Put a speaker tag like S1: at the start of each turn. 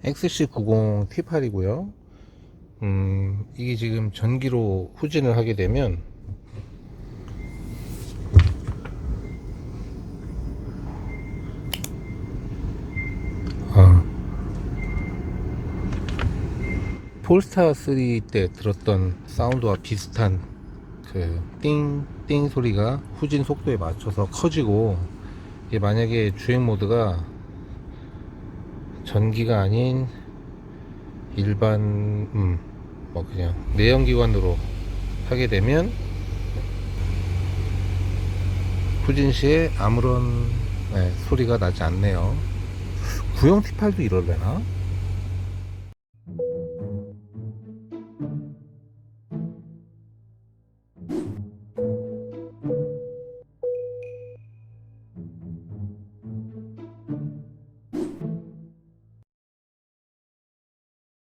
S1: XC90 T8이고요. 이게 지금 전기로 후진을 하게 되면 폴스타 3 때 들었던 사운드와 비슷한 그 띵띵 소리가 후진 속도에 맞춰서 커지고, 이게 만약에 주행 모드가 전기가 아닌 일반 뭐 그냥 내연기관으로 하게 되면 후진 시에 아무런 소리가 나지 않네요. 구형 T8도 이러려나?